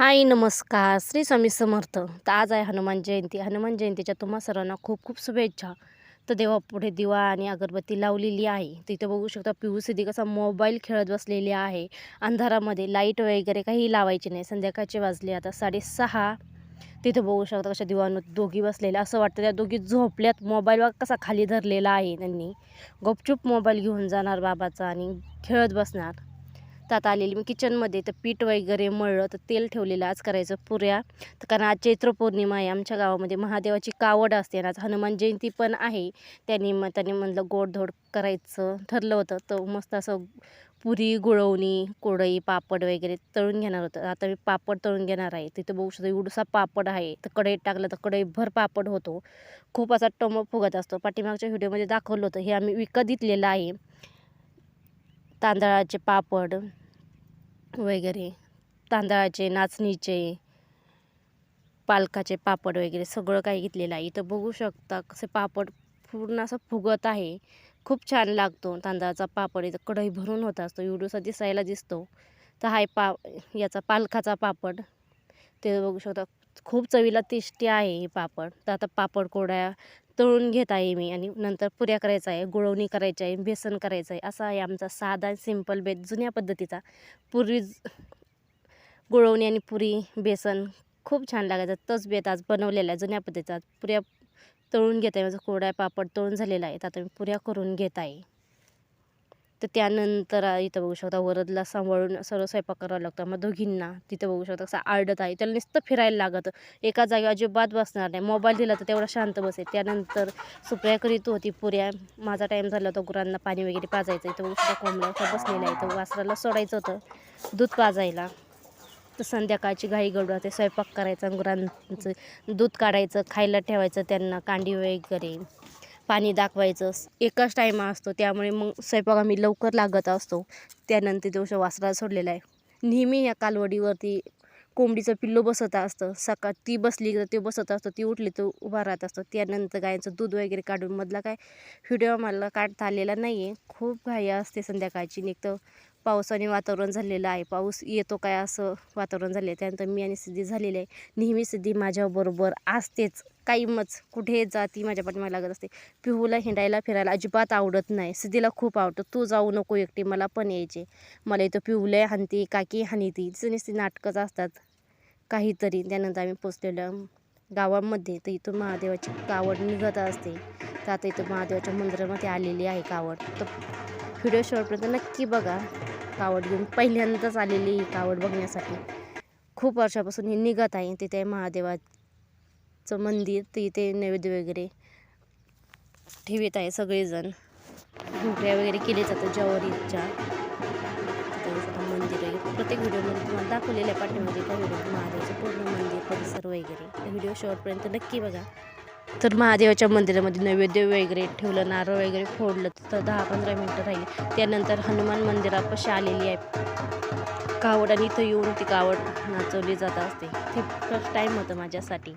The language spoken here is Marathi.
हाय नमस्कार श्री स्वामी समर्थ. तर आज आहे हनुमान जयंती. हनुमान जयंतीच्या तुम्हा सर्वांना खूप खूप शुभेच्छा. तर देवापुढे दिवा आणि अगरबत्ती लावलेली आहे. तिथे बघू शकता पिहू सिद्धी कसा मोबाईल खेळत बसलेली आहे. अंधारामध्ये लाईट वगैरे काही लावायची नाही. संध्याकाळचे वाजले आता 6:30. तिथे बघू शकता कशा दिवाणीत दोघी बसलेल्या. असं वाटतं त्या दोघी झोपल्यात. मोबाईल कसा खाली धरलेला आहे त्यांनी. गपचूप मोबाईल घेऊन जाणार बाबाचा आणि खेळत बसणार. त्यात आलेली मी किचनमध्ये तर पीठ वगैरे मळलं तर तेल ठेवलेलं. आज करायचं पुऱ्या. तर कारण आज चैत्र पौर्णिमा आहे. आमच्या गावामध्ये महादेवाची कावड असते आणि आज हनुमान जयंती पण आहे. त्यांनी म्हणलं गोडधोड करायचं ठरलं होतं. तर मस्त असं पुरी गुळवणी कुरडई पापड वगैरे तळून घेणार होतं. आता मी पापड तळून घेणार आहे. तिथे बघू शकतो एवढसा पापड आहे. तर कढईत टाकलं तर कढईभर पापड होतो. खूप असा टम फुगत असतो. पाठीमागच्या व्हिडिओमध्ये दाखवलं होतं. हे आम्ही विकत घेतलेलं आहे. तांदळाचे पापड वगैरे, तांदळाचे, नाचणीचे, पालकाचे पापड वगैरे सगळं काही घेतलेलं आहे. इथं बघू शकता कसे पापड पूर्ण असं फुगत आहे. खूप छान लागतो तांदळाचा पापड. इथं कढई भरून होत असतो. एवढूसा दिसायला दिसतो. तर हा याचा पालकाचा पापड ते बघू शकता. खूप चवीला टेस्टी आहे हे पापड. तर आता पापड कोरड्या तळून घेत आहे मी आणि नंतर पुऱ्या करायचा आहे, गुळवणी करायची आहे, बेसन करायचं आहे. असा आहे आमचा साधा सिंपल बेत जुन्या पद्धतीचा. पूर्वी गुळवणी आणि पुरी बेसन खूप छान लागायचं. तोच बेत आज बनवलेला आहे जुन्या पद्धतीचा. पुऱ्या तळून घेत आहे. माझं कोरड्या पापड तळून झालेला आहे. तर आता मी पुऱ्या करून घेत आहे. तर त्यानंतर इथं बघू शकता वरदला सांभाळून सर्व स्वयंपाक करावा लागतो मग दोघींना. तिथं बघू शकता कसं आरडत आहे. त्याला नुसतं फिरायला लागतं. एका जागी अजिबात बसणार नाही. मोबाईल दिला तर तेवढा शांत बसेल. त्यानंतर सुप्रिया करीत होती पुऱ्या. माझा टाईम झाला होता गुरांना पाणी वगैरे पाजायचं. इथं बघू शकता कोंबड्या बसलेल्या आहे. तर वासराला सोडायचं होतं दूध पाजायला. तर संध्याकाळची घाई गडबड असते. स्वयंपाक करायचा, गुरांचं दूध काढायचं, खायला ठेवायचं त्यांना कांडी वगैरे, पाणी दाखवायचं. एकाच टाईम असतो त्यामुळे मग स्वयंपाक आम्ही लवकर लागत असतो. त्यानंतर दिवस वासराला सोडलेला आहे. नेहमी या कालवडीवरती कोंबडीचं पिल्लू बसत असतं. सकाळ ती बसली तर ते बसत असतं, ती उठली तर उभा राहत असतं. त्यानंतर गायचं दूध वगैरे काढून मधला काय व्हिडिओ मला काढता आलेला नाही आहे. खूप घाई असते संध्याकाळची. निघतं पावसाने वातावरण झालेलं आहे. पाऊस येतो काय असं वातावरण झालं आहे. त्यानंतर मी आणि सिद्धी झालेली आहे. नेहमी सिद्धी माझ्याबरोबर असतेच. कायमच कुठे जा ती माझ्या पाठीमागे लागत असते. पिहूला हिंडायला फिरायला अजिबात आवडत नाही. सिद्धीला खूप आवडतं. तू जाऊ नको एकटी, मला पण यायचे. मला इथं पिहूला हाणती, काकी हाणती. तिचं नुसती नाटकंच असतात काहीतरी. त्यानंतर आम्ही पोचलेलं गावामध्ये. तर इथून महादेवाची कावड निघत असते. तर आता इथं महादेवाच्या मंदिरामध्ये आलेली आहे कावड. तर व्हिडिओ शेवटपर्यंत नक्की बघा. कावड घेऊन पहिल्यांदाच आलेली ही कावड बघण्यासाठी. खूप वर्षापासून ही निघत आहे. तिथे महादेवाचं मंदिर. तर इथे नैवेद्य वगैरे ठेवत आहे सगळेजण. घुगऱ्या वगैरे केले जातं ज्वारीच्या. मंदिर वगैरे प्रत्येक व्हिडिओमध्ये तुम्हाला दाखवलेल्या पाठीमध्ये त्या व्हिडिओ महादेवाचं पूर्ण मंदिर परिसर वगैरे. तर व्हिडिओ शेवटपर्यंत नक्की बघा. तर महादेवाच्या मंदिरामध्ये नैवेद्य वगैरे ठेवलं, नारळ वगैरे फोडलं. तर 10-15 मिनटं राहिली. त्यानंतर हनुमान मंदिरापाशी आलेली आहे कावड आणि इथं येऊन ती कावड नाचवली जात असते. ते फर्स्ट टाईम होतं माझ्यासाठी.